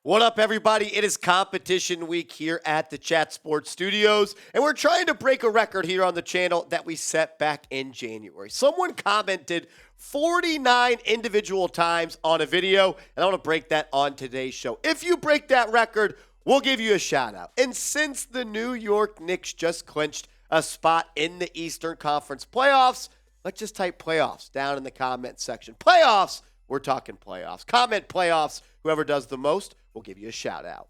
What up, everybody? It is competition week here at the Chat Sports Studios, and we're trying to break a record here on the channel that we set back in January. Someone commented 49 individual times on a video, and I want to break that on today's show. If you break that record, we'll give you a shout out. And since the New York Knicks just clinched a spot in the Eastern Conference playoffs, let's just type playoffs down in the comment section. Playoffs, we're talking playoffs. Comment playoffs. Whoever does the most, we'll give you a shout out.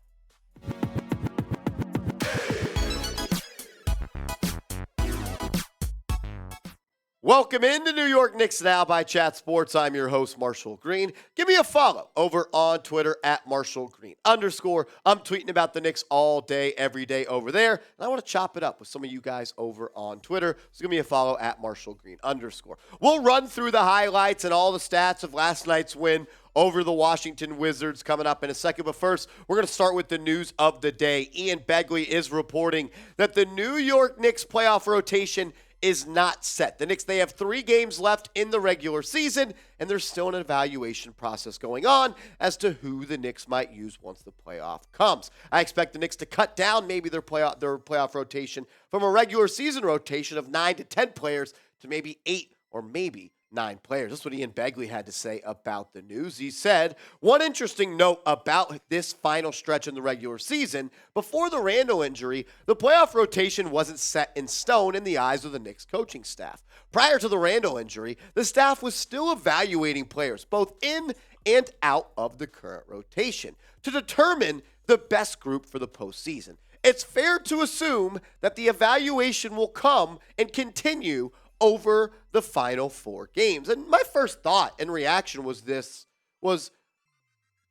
Welcome into New York Knicks Now by Chat Sports. I'm your host, Marshall Green. Give me a follow over on Twitter at _. I'm tweeting about the Knicks all day, every day over there. And I want to chop it up with some of you guys over on Twitter. So give me a follow at _. We'll run through the highlights and all the stats of last night's win over the Washington Wizards coming up in a second. But first, we're going to start with the news of the day. Ian Begley is reporting that the New York Knicks playoff rotation is not set. The Knicks, they have 3 games left in the regular season, and there's still an evaluation process going on as to who the Knicks might use once the playoff comes. I expect the Knicks to cut down maybe their playoff rotation from a regular season rotation of 9 to 10 players to maybe 8 or maybe 9 players. That's what Ian Begley had to say about the news. He said, one interesting note about this final stretch in the regular season, before the Randle injury, the playoff rotation wasn't set in stone in the eyes of the Knicks coaching staff. Prior to the Randle injury, the staff was still evaluating players, both in and out of the current rotation, to determine the best group for the postseason. It's fair to assume that the evaluation will come and continue over the final 4 games. And my first thought and reaction was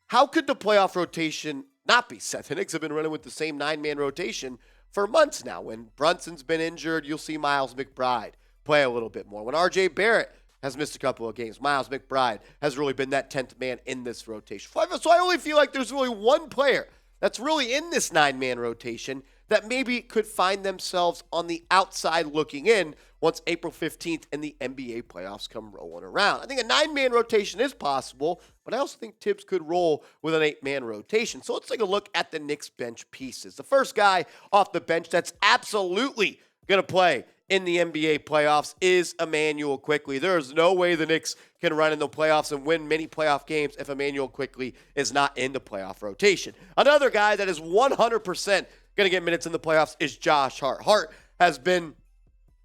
how could the playoff rotation not be set? The Knicks have been running with the same 9-man rotation for months now. When Brunson's been injured, you'll see Miles McBride play a little bit more. When R.J. Barrett has missed a couple of games, Miles McBride has really been that 10th man in this rotation. So I only feel like there's really one player that's really in this 9-man rotation that maybe could find themselves on the outside looking in once April 15th and the NBA playoffs come rolling around. I think a 9-man rotation is possible, but I also think Tibbs could roll with an 8-man rotation. So let's take a look at the Knicks bench pieces. The first guy off the bench that's absolutely going to play in the NBA playoffs is Immanuel Quickley. There is no way the Knicks can run in the playoffs and win many playoff games if Immanuel Quickley is not in the playoff rotation. Another guy that is 100% going to get minutes in the playoffs is Josh Hart. Hart has been,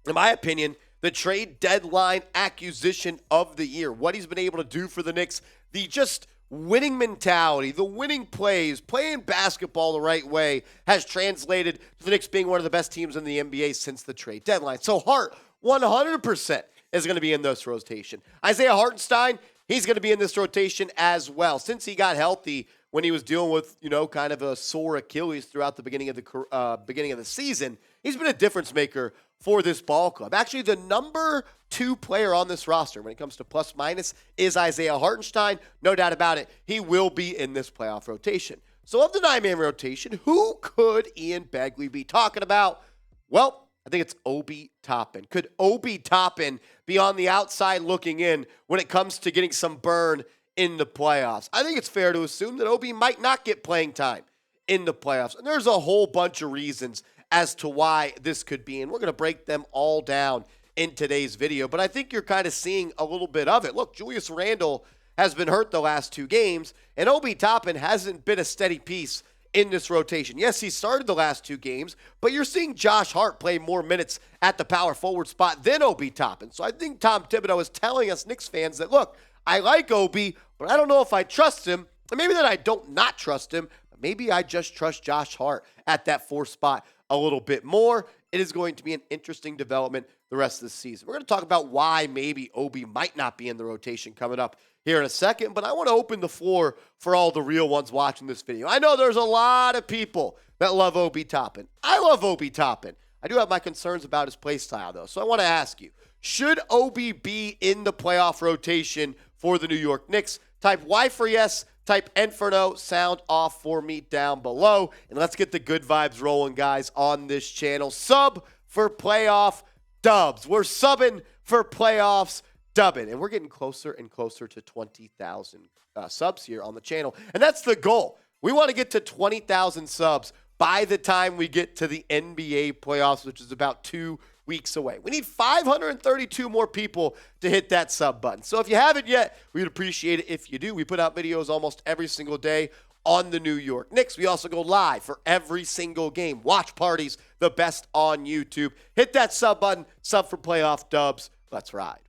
in my opinion, the trade deadline acquisition of the year. What he's been able to do for the Knicks, the just winning mentality, the winning plays, playing basketball the right way has translated to the Knicks being one of the best teams in the NBA since the trade deadline. So Hart, 100% is going to be in this rotation. Isaiah Hartenstein, he's going to be in this rotation as well. Since he got healthy when he was dealing with, kind of a sore Achilles throughout the beginning of the season, he's been a difference maker for this ball club. Actually, the number 2 player on this roster when it comes to plus minus is Isaiah Hartenstein. No doubt about it. He will be in this playoff rotation. So of the 9-man rotation, who could Ian Begley be talking about? Well, I think it's Obi Toppin. Could Obi Toppin be on the outside looking in when it comes to getting some burn in the playoffs? I think it's fair to assume that Obi might not get playing time in the playoffs. And there's a whole bunch of reasons as to why this could be, and we're going to break them all down in today's video. But I think you're kind of seeing a little bit of it. Look, Julius Randle has been hurt the last 2 games, and Obi Toppin hasn't been a steady piece in this rotation. Yes, he started the last 2 games, but you're seeing Josh Hart play more minutes at the power forward spot than Obi Toppin. So I think Tom Thibodeau is telling us Knicks fans that, look, I like Obi, but I don't know if I trust him. And maybe that I don't not trust him, but maybe I just trust Josh Hart at that 4th spot a little bit more. It is going to be an interesting development the rest of the season. We're going to talk about why maybe Obi might not be in the rotation coming up here in a second, but I want to open the floor for all the real ones watching this video. I know there's a lot of people that love Obi Toppin. I love Obi Toppin. I do have my concerns about his play style, though. So I want to ask you, should Obi be in the playoff rotation for the New York Knicks? Type Y for yes, type N for no, sound off for me down below. And let's get the good vibes rolling, guys, on this channel. Sub for playoff dubs. We're subbing for playoffs dubbing. And we're getting closer and closer to 20,000 subs here on the channel. And that's the goal We want to get to 20,000 subs by the time we get to the NBA playoffs, which is about 2 weeks away. We need 532 more people to hit that sub button. So if you haven't yet, we'd appreciate it if you do. We put out videos almost every single day on the New York Knicks. We also go live for every single game. Watch parties, the best on YouTube. Hit that sub button, sub for playoff dubs. Let's ride.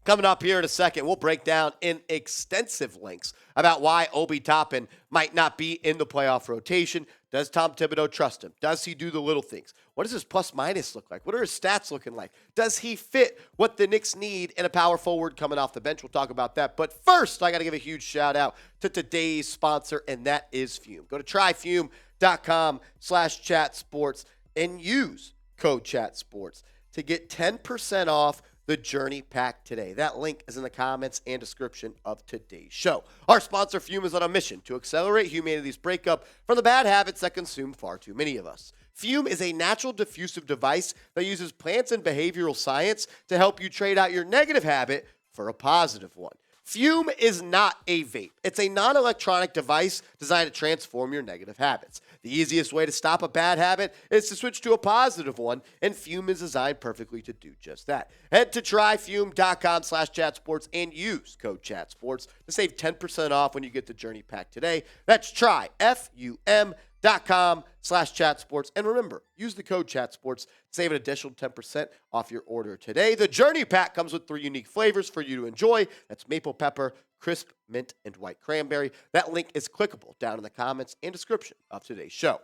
Coming up here in a second, we'll break down in extensive lengths about why Obi Toppin might not be in the playoff rotation. Does Tom Thibodeau trust him? Does he do the little things? What does his plus minus look like? What are his stats looking like? Does he fit what the Knicks need in a power forward coming off the bench? We'll talk about that. But first, I got to give a huge shout out to today's sponsor, and that is Fume. Go to tryfume.com/chatsports and use code chatsports to get 10% off the Journey Pack today. That link is in the comments and description of today's show. Our sponsor, Fume, is on a mission to accelerate humanity's breakup from the bad habits that consume far too many of us. Fume is a natural diffusive device that uses plants and behavioral science to help you trade out your negative habit for a positive one. Fume is not a vape. It's a non-electronic device designed to transform your negative habits. The easiest way to stop a bad habit is to switch to a positive one, and Fume is designed perfectly to do just that. Head to tryfume.com/chatsports and use code chatsports to save 10% off when you get the Journey Pack today. That's tryfum.com/chatsports. And remember, use the code chatsports to save an additional 10% off your order today. The Journey Pack comes with 3 unique flavors for you to enjoy. That's maple pepper, crisp mint, and white cranberry. That link is clickable down in the comments and description of today's show.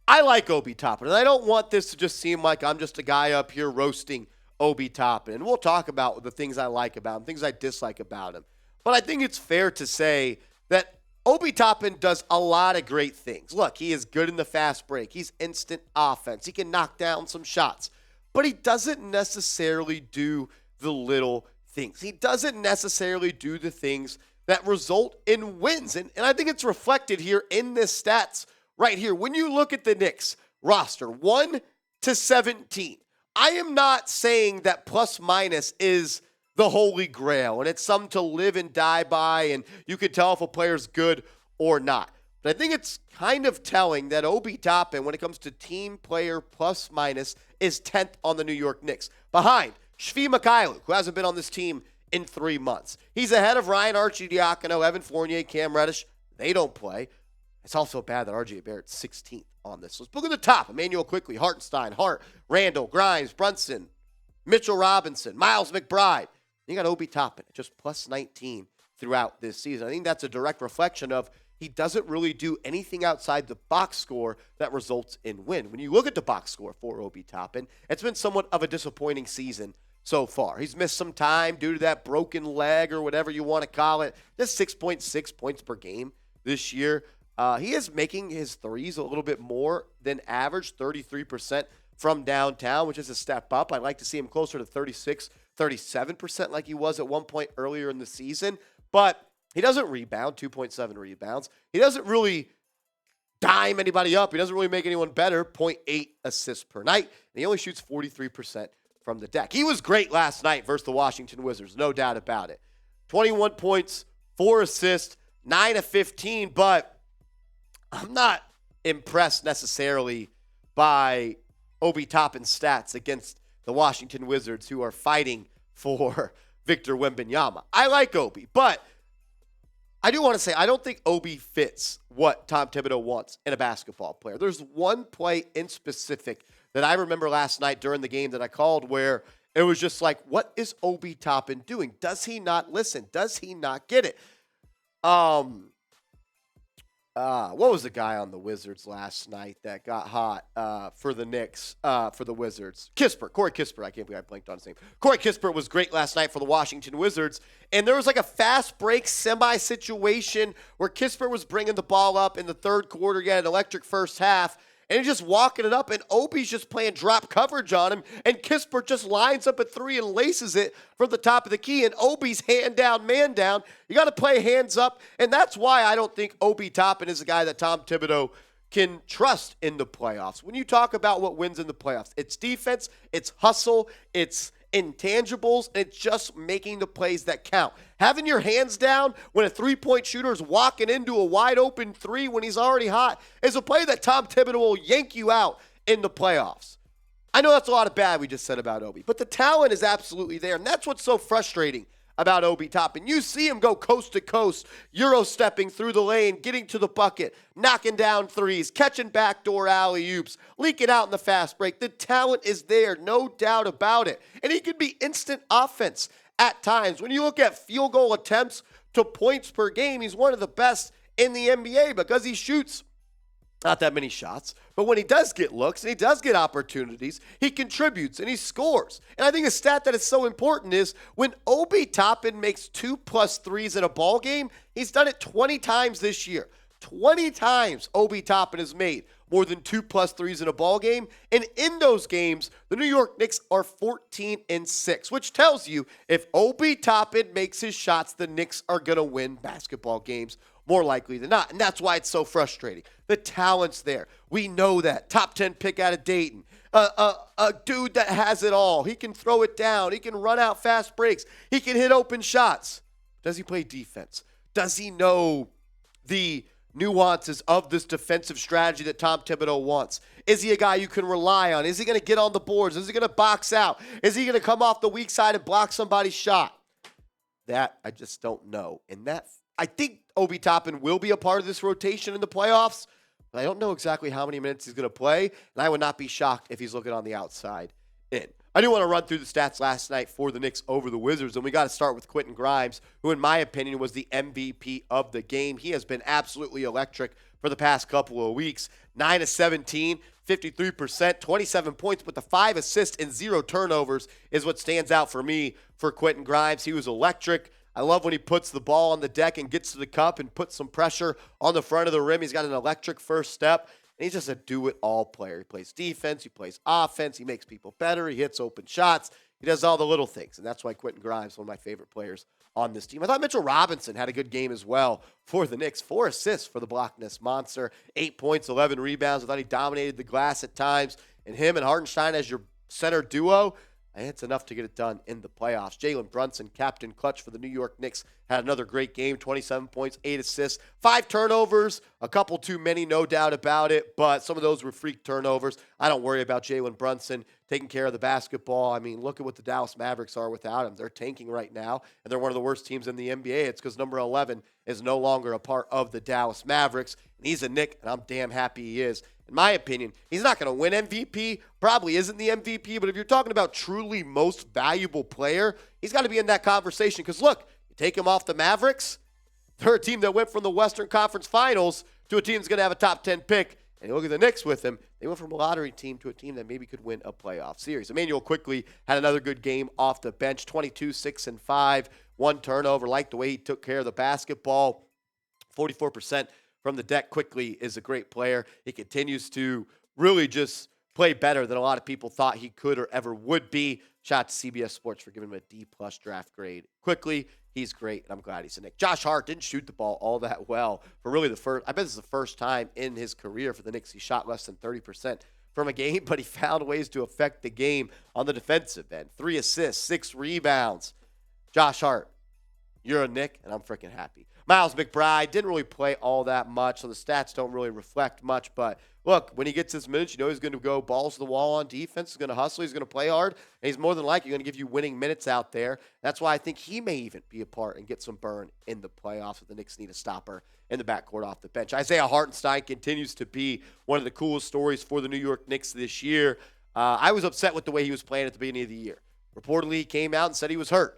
I like Obi Toppin, and I don't want this to just seem like I'm just a guy up here roasting Obi Toppin. And we'll talk about the things I like about him, things I dislike about him. But I think it's fair to say that Obi Toppin does a lot of great things. Look, he is good in the fast break. He's instant offense. He can knock down some shots. But he doesn't necessarily do the little things. He doesn't necessarily do the things that result in wins. And I think it's reflected here in this stats right here. When you look at the Knicks roster, 1 to 17, I am not saying that plus minus is the holy grail and it's something to live and die by and you can tell if a player's good or not. But I think it's kind of telling that Obi Toppin, when it comes to team player plus minus, is 10th on the New York Knicks, behind Shvi Mikhailuk, who hasn't been on this team in 3 months. He's ahead of Ryan Arcidiacono, Evan Fournier, Cam Reddish. They don't play. It's also bad that RJ Barrett's 16th on this. Let's look at the top. Emmanuel Quickley, Hartenstein, Hart, Randle, Grimes, Brunson, Mitchell Robinson, Miles McBride. You got Obi Toppin at just plus 19 throughout this season. I think that's a direct reflection of he doesn't really do anything outside the box score that results in win. When you look at the box score for Obi Toppin, it's been somewhat of a disappointing season so far. He's missed some time due to that broken leg or whatever you want to call it. Just 6.6 points per game this year. He is making his threes a little bit more than average, 33% from downtown, which is a step up. I'd like to see him closer to 36, 37% like he was at one point earlier in the season. But he doesn't rebound, 2.7 rebounds. He doesn't really dime anybody up. He doesn't really make anyone better, 0.8 assists per night. And he only shoots 43% from the deck. He was great last night versus the Washington Wizards, no doubt about it. 21 points, 4 assists, 9 of 15, but I'm not impressed necessarily by Obi Toppin's stats against the Washington Wizards, who are fighting for Victor Wembanyama. I like Obi, but I do want to say I don't think Obi fits what Tom Thibodeau wants in a basketball player. There's one play in specific that I remember last night during the game that I called where it was just like, what is Obi Toppin doing? Does he not listen? Does he not get it? What was the guy on the Wizards last night that got hot for the Knicks, for the Wizards? Corey Kispert. I can't believe I blanked on his name. Corey Kispert was great last night for the Washington Wizards, and there was like a fast break semi-situation where Kispert was bringing the ball up in the third quarter. He had an electric first half, and he's just walking it up, and Obi's just playing drop coverage on him, and Kispert just lines up at 3 and laces it from the top of the key, and Obi's hand down, man down. You got to play hands up, and that's why I don't think Obi Toppin is a guy that Tom Thibodeau can trust in the playoffs. When you talk about what wins in the playoffs, it's defense, it's hustle, it's intangibles, and it's just making the plays that count. Having your hands down when a three-point shooter is walking into a wide-open three when he's already hot is a play that Tom Thibodeau will yank you out in the playoffs. I know that's a lot of bad we just said about Obi, but the talent is absolutely there, and that's what's so frustrating about Obi Toppin. You see him go coast to coast, Euro stepping through the lane, getting to the bucket, knocking down threes, catching backdoor alley-oops, leaking out in the fast break. The talent is there, no doubt about it. And he can be instant offense at times. When you look at field goal attempts to points per game, he's one of the best in the NBA because he shoots not that many shots, but when he does get looks and he does get opportunities, he contributes and he scores. And I think a stat that is so important is when Obi Toppin makes 2+ threes in a ball game, he's done it 20 times this year. 20 times Obi Toppin has made more than 2+ threes in a ball game. And in those games, the New York Knicks are 14-6, which tells you if Obi Toppin makes his shots, the Knicks are going to win basketball games more likely than not. And that's why it's so frustrating. The talent's there. We know that. Top 10 pick out of Dayton. A dude that has it all. He can throw it down. He can run out fast breaks. He can hit open shots. Does he play defense? Does he know the nuances of this defensive strategy that Tom Thibodeau wants? Is he a guy you can rely on? Is he going to get on the boards? Is he going to box out? Is he going to come off the weak side and block somebody's shot? That I just don't know. And that I think Obi Toppin will be a part of this rotation in the playoffs, but I don't know exactly how many minutes he's going to play, and I would not be shocked if he's looking on the outside in. I do want to run through the stats last night for the Knicks over the Wizards, and we got to start with Quentin Grimes, who in my opinion was the MVP of the game. He has been absolutely electric for the past couple of weeks. 9 of 17, 53%, 27 points, but the 5 assists and 0 turnovers is what stands out for me for Quentin Grimes. He was electric. I love when he puts the ball on the deck and gets to the cup and puts some pressure on the front of the rim. He's got an electric first step, and he's just a do-it-all player. He plays defense. He plays offense. He makes people better. He hits open shots. He does all the little things, and that's why Quentin Grimes is one of my favorite players on this team. I thought Mitchell Robinson had a good game as well for the Knicks. 4 assists for the Block Ness Monster. 8 points, 11 rebounds. I thought he dominated the glass at times, and him and Hartenstein as your center duo, and it's enough to get it done in the playoffs. Jalen Brunson, captain clutch for the New York Knicks, had another great game, 27 points, 8 assists, 5 turnovers, a couple too many, no doubt about it, but some of those were freak turnovers. I don't worry about Jalen Brunson taking care of the basketball. I mean, look at what the Dallas Mavericks are without him. They're tanking right now, and they're one of the worst teams in the NBA. It's because number 11 is no longer a part of the Dallas Mavericks, and he's a Knick, and I'm damn happy he is. In my opinion, he's not going to win MVP, probably isn't the MVP, but if you're talking about truly most valuable player, he's got to be in that conversation because, look, you take him off the Mavericks, they're a team that went from the Western Conference Finals to a team that's going to have a top 10 pick, and you look at the Knicks with him, they went from a lottery team to a team that maybe could win a playoff series. Emmanuel quickly had another good game off the bench, 22, 6, and 5, 1 turnover, liked the way he took care of the basketball, 44% from the deck. Quickly is a great player. He continues to really just play better than a lot of people thought he could or ever would be. Shout out to CBS Sports for giving him a D+ draft grade. Quickly, he's great, and I'm glad he's a Knick. Josh Hart didn't shoot the ball all that well for really the first, I bet this is the first time in his career for the Knicks he shot less than 30% from a game, but he found ways to affect the game on the defensive end. 3 assists, 6 rebounds. Josh Hart, you're a Knick, and I'm freaking happy. Miles McBride didn't really play all that much, so the stats don't really reflect much. But look, when he gets his minutes, you know he's going to go balls to the wall on defense. He's going to hustle. He's going to play hard. And he's more than likely going to give you winning minutes out there. That's why I think he may even be a part and get some burn in the playoffs if the Knicks need a stopper in the backcourt off the bench. Isaiah Hartenstein continues to be one of the coolest stories for the New York Knicks this year. I was upset with the way he was playing at the beginning of the year. Reportedly, he came out and said he was hurt.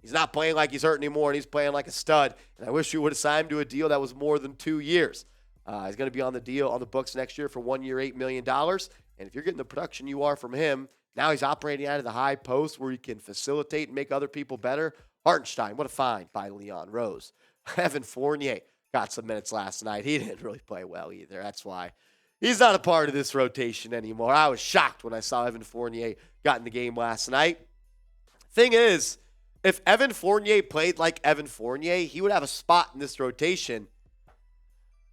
He's not playing like he's hurt anymore, and he's playing like a stud. And I wish we would have signed him to a deal that was more than 2 years. He's going to be on the deal on the books next year for 1 year, $8 million. And if you're getting the production you are from him, now he's operating out of the high post where he can facilitate and make other people better. Hartenstein, what a find by Leon Rose. Evan Fournier got some minutes last night. He didn't really play well either. That's why he's not a part of this rotation anymore. I was shocked when I saw Evan Fournier got in the game last night. Thing is, if Evan Fournier played like Evan Fournier, he would have a spot in this rotation.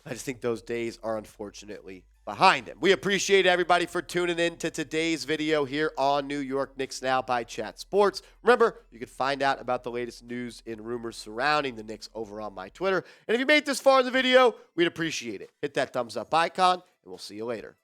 I just think those days are unfortunately behind him. We appreciate everybody for tuning in to today's video here on New York Knicks Now by Chat Sports. Remember, you can find out about the latest news and rumors surrounding the Knicks over on my Twitter. And if you made it this far in the video, we'd appreciate it. Hit that thumbs up icon, and we'll see you later.